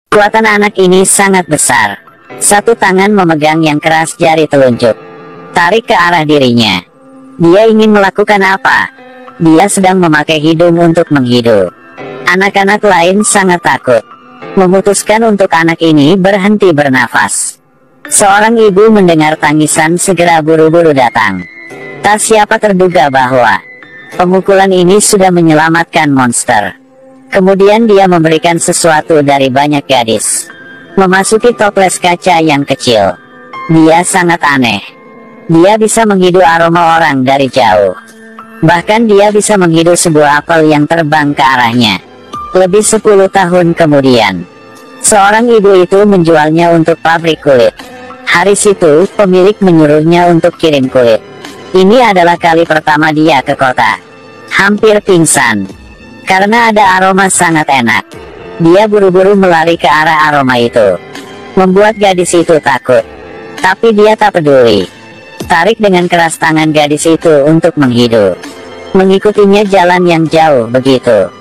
Kekuatan anak ini sangat besar. Satu tangan memegang yang keras jari telunjuk. Tarik ke arah dirinya. Dia ingin melakukan apa? Dia sedang memakai hidung untuk menghidu. Anak-anak lain sangat takut. Memutuskan untuk anak ini berhenti bernafas. Seorang ibu mendengar tangisan segera buru-buru datang. Tak siapa terduga bahwa pemukulan ini sudah menyelamatkan monster. Kemudian dia memberikan sesuatu dari banyak gadis. Memasuki toples kaca yang kecil. Dia sangat aneh. Dia bisa menghidu aroma orang dari jauh. Bahkan dia bisa menghidu sebuah apel yang terbang ke arahnya. Lebih 10 tahun kemudian, seorang ibu itu menjualnya untuk pabrik kulit. Hari itu, pemilik menyuruhnya untuk kirim kulit. Ini adalah kali pertama dia ke kota. Hampir pingsan. Karena ada aroma sangat enak. Dia buru-buru melari ke arah aroma itu. Membuat gadis itu takut. Tapi dia tak peduli. Tarik dengan keras tangan gadis itu untuk menghidu. Mengikutinya jalan yang jauh begitu.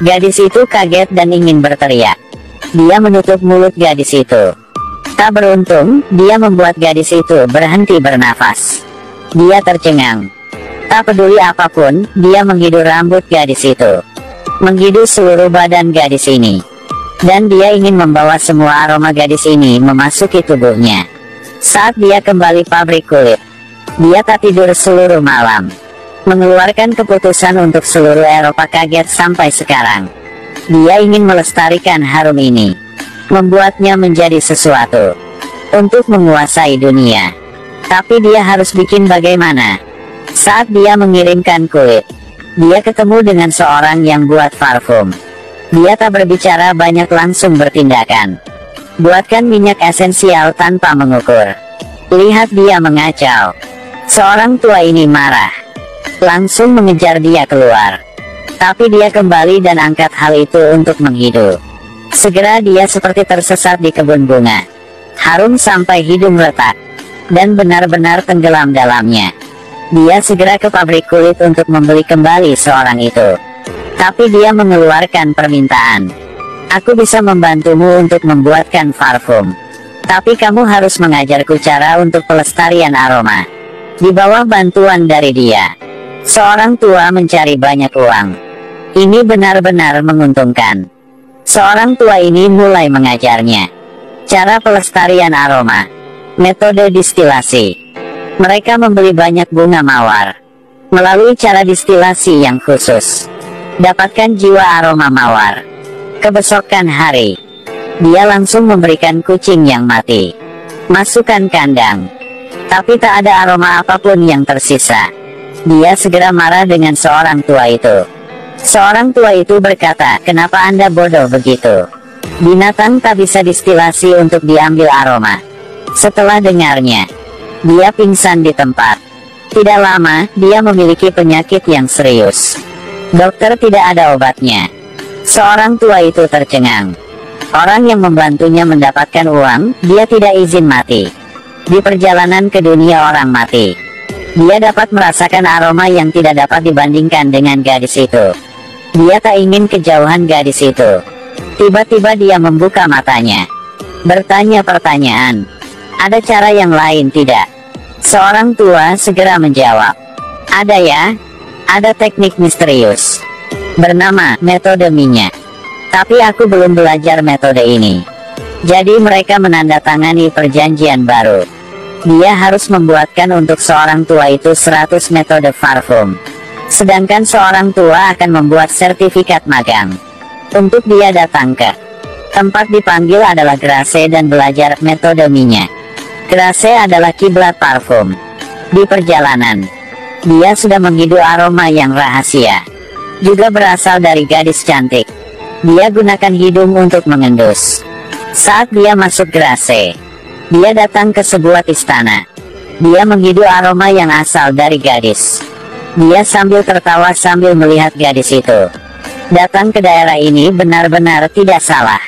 Gadis itu kaget dan ingin berteriak. Dia menutup mulut gadis itu. Tak beruntung, dia membuat gadis itu berhenti bernafas. Dia tercengang. Tak peduli apapun, dia menghidu rambut gadis itu. Menghidu seluruh badan gadis ini. Dan dia ingin membawa semua aroma gadis ini memasuki tubuhnya. Saat dia kembali pabrik kulit, dia tak tidur seluruh malam. Mengeluarkan keputusan untuk seluruh Eropa kaget sampai sekarang. Dia ingin melestarikan harum ini. Membuatnya menjadi sesuatu. Untuk menguasai dunia. Tapi dia harus bikin bagaimana. Saat dia mengirimkan kulit, dia ketemu dengan seorang yang buat parfum. Dia tak berbicara banyak, langsung bertindakan. Buatkan minyak esensial tanpa mengukur. Lihat dia mengacau. Seorang tua ini marah. Langsung mengejar dia keluar. Tapi dia kembali dan angkat hal itu untuk menghidu. Segera dia seperti tersesat di kebun bunga. Harum sampai hidung retak. Dan benar-benar tenggelam dalamnya. Dia segera ke pabrik kulit untuk membeli kembali seorang itu. Tapi dia mengeluarkan permintaan. Aku bisa membantumu untuk membuatkan parfum. Tapi kamu harus mengajarku cara untuk pelestarian aroma. Di bawah bantuan dari dia, seorang tua mencari banyak uang. Ini benar-benar menguntungkan. Seorang tua ini mulai mengajarnya cara pelestarian aroma. Metode distilasi. Mereka membeli banyak bunga mawar. Melalui cara distilasi yang khusus, dapatkan jiwa aroma mawar. Kebesokan hari, dia langsung memberikan kucing yang mati. Masukkan kandang. Tapi tak ada aroma apapun yang tersisa. Dia segera marah dengan seorang tua itu. Seorang tua itu berkata, "Kenapa Anda bodoh begitu? Binatang tak bisa distilasi untuk diambil aroma." Setelah dengarnya, dia pingsan di tempat. Tidak lama, dia memiliki penyakit yang serius. Dokter tidak ada obatnya. Seorang tua itu tercengang. Orang yang membantunya mendapatkan uang, dia tidak izin mati. Di perjalanan ke dunia orang mati, dia dapat merasakan aroma yang tidak dapat dibandingkan dengan gadis itu. Dia tak ingin kejauhan gadis itu. Tiba-tiba dia membuka matanya. Bertanya pertanyaan. Ada cara yang lain tidak? Seorang tua segera menjawab. Ada ya. Ada teknik misterius. Bernama metode minyak. Tapi aku belum belajar metode ini. Jadi mereka menandatangani perjanjian baru. Dia harus membuatkan untuk seorang tua itu 100 metode parfum. Sedangkan seorang tua akan membuat sertifikat magang. Untuk dia datang ke tempat dipanggil adalah Grasse dan belajar metode minyak. Grasse adalah kiblat parfum. Di perjalanan, dia sudah menghidu aroma yang rahasia. Juga berasal dari gadis cantik. Dia gunakan hidung untuk mengendus. Saat dia masuk Grasse, dia datang ke sebuah istana. Dia menghidu aroma yang asal dari gadis. Dia sambil tertawa sambil melihat gadis itu. Datang ke daerah ini benar-benar tidak salah.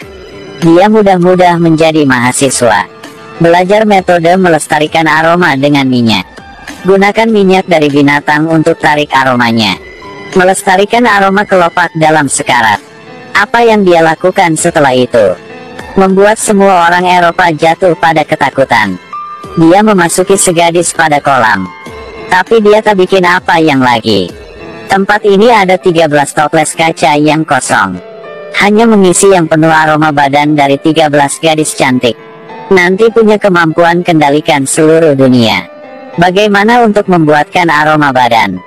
Dia mudah-mudah menjadi mahasiswa. Belajar metode melestarikan aroma dengan minyak. Gunakan minyak dari binatang untuk tarik aromanya. Melestarikan aroma kelopak dalam sekarat. Apa yang dia lakukan setelah itu? membuat semua orang Eropa jatuh pada ketakutan. Dia memasuki segadis pada kolam. Tapi dia tak bikin apa yang lagi. Tempat ini ada 13 toples kaca yang kosong. Hanya mengisi yang penuh aroma badan dari 13 gadis cantik. Nanti punya kemampuan kendalikan seluruh dunia. Bagaimana untuk membuatkan aroma badan?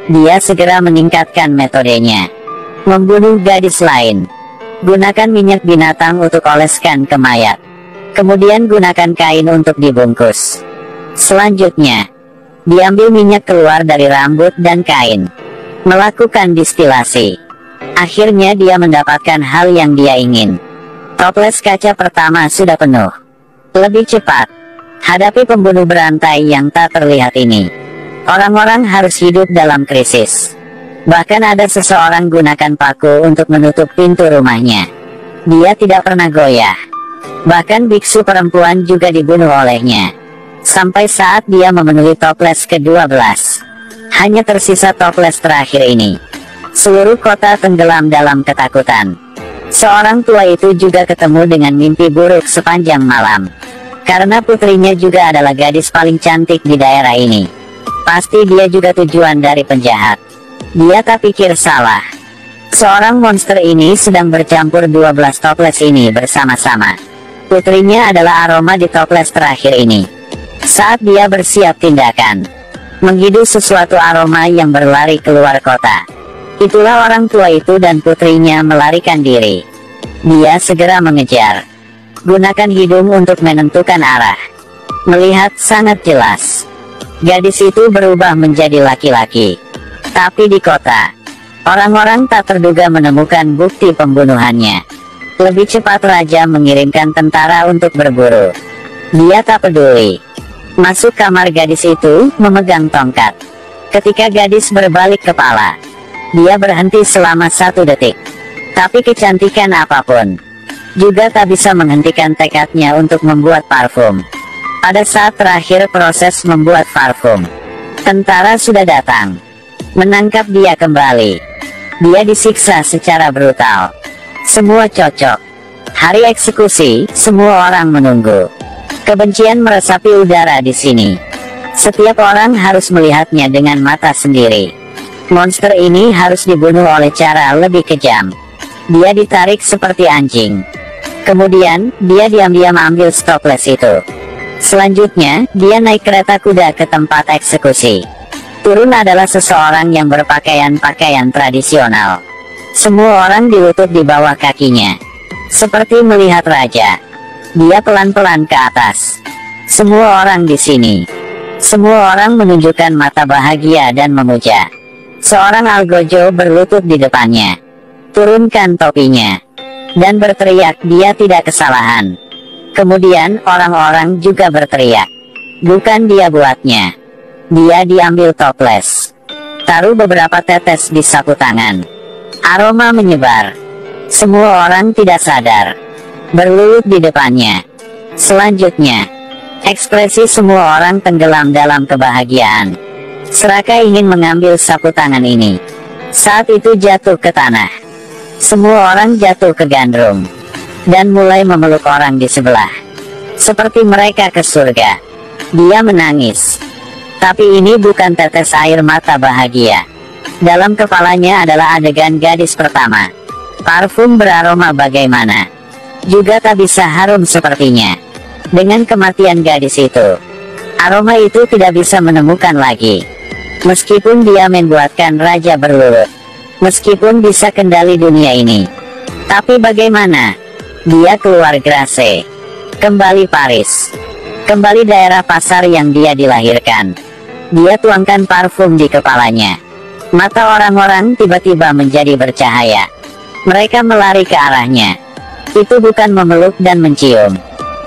Dia segera meningkatkan metodenya. Membunuh gadis lain. Gunakan minyak binatang untuk oleskan ke mayat. Kemudian gunakan kain untuk dibungkus. Selanjutnya, diambil minyak keluar dari rambut dan kain. Melakukan distilasi. Akhirnya dia mendapatkan hal yang dia ingin. Toples kaca pertama sudah penuh. Lebih cepat. Hadapi pembunuh berantai yang tak terlihat ini. Orang-orang harus hidup dalam krisis. Bahkan ada seseorang gunakan paku untuk menutup pintu rumahnya. Dia tidak pernah goyah. Bahkan biksu perempuan juga dibunuh olehnya. Sampai saat dia memenuhi toples ke-12. Hanya tersisa toples terakhir ini. Seluruh kota tenggelam dalam ketakutan. Seorang tua itu juga ketemu dengan mimpi buruk sepanjang malam. Karena putrinya juga adalah gadis paling cantik di daerah ini. Pasti dia juga tujuan dari penjahat. Dia tak pikir salah. Seorang monster ini sedang bercampur 12 toples ini bersama-sama. Putrinya adalah aroma di toples terakhir ini. Saat dia bersiap tindakan, menghidup sesuatu aroma yang berlari keluar kota. Itulah orang tua itu dan putrinya melarikan diri. Dia segera mengejar. Gunakan hidung untuk menentukan arah. Melihat sangat jelas. Gadis itu berubah menjadi laki-laki. Tapi di kota, orang-orang tak terduga menemukan bukti pembunuhannya. Lebih cepat raja mengirimkan tentara untuk berburu. Dia tak peduli. Masuk kamar gadis itu, memegang tongkat. Ketika gadis berbalik kepala, dia berhenti selama 1 detik. Tapi kecantikan apapun juga tak bisa menghentikan tekadnya untuk membuat parfum. Pada saat terakhir proses membuat parfum, tentara sudah datang. Menangkap dia kembali. Dia disiksa secara brutal. Semua cocok. Hari eksekusi, semua orang menunggu. Kebencian meresapi udara di sini. Setiap orang harus melihatnya dengan mata sendiri. Monster ini harus dibunuh oleh cara lebih kejam. Dia ditarik seperti anjing. Kemudian, dia diam-diam ambil toples itu. Selanjutnya, dia naik kereta kuda ke tempat eksekusi. Turun adalah seseorang yang berpakaian-pakaian tradisional. Semua orang dilutut di bawah kakinya. Seperti melihat raja. Dia pelan-pelan ke atas. Semua orang di sini. Semua orang menunjukkan mata bahagia dan memuja. Seorang algojo berlutut di depannya. Turunkan topinya. Dan berteriak dia tidak kesalahan. Kemudian orang-orang juga berteriak. Bukan dia buatnya. Dia diambil toples. Taruh beberapa tetes di sapu tangan. Aroma menyebar. Semua orang tidak sadar. Berlulut di depannya. Selanjutnya, ekspresi semua orang tenggelam dalam kebahagiaan. Seraka ingin mengambil sapu tangan ini. Saat itu jatuh ke tanah. Semua orang jatuh ke gandrung. Dan mulai memeluk orang di sebelah. Seperti mereka ke surga. Dia menangis. Tapi ini bukan tetes air mata bahagia. Dalam kepalanya adalah adegan gadis pertama. Parfum beraroma bagaimana. Juga tak bisa harum sepertinya. Dengan kematian gadis itu, aroma itu tidak bisa menemukan lagi. Meskipun dia membuatkan raja berlulut. Meskipun bisa kendali dunia ini. Tapi bagaimana? Dia keluar Grasse. Kembali Paris. Kembali daerah pasar yang dia dilahirkan. Dia tuangkan parfum di kepalanya. Mata orang-orang tiba-tiba menjadi bercahaya. Mereka melari ke arahnya. Itu bukan memeluk dan mencium.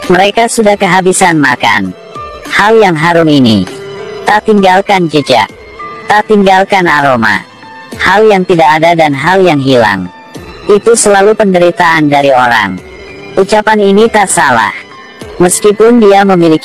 Mereka sudah kehabisan makan. Hal yang harum ini tak tinggalkan jejak. Tak tinggalkan aroma. Hal yang tidak ada dan hal yang hilang. Itu selalu penderitaan dari orang. Ucapan ini tak salah. Meskipun dia memiliki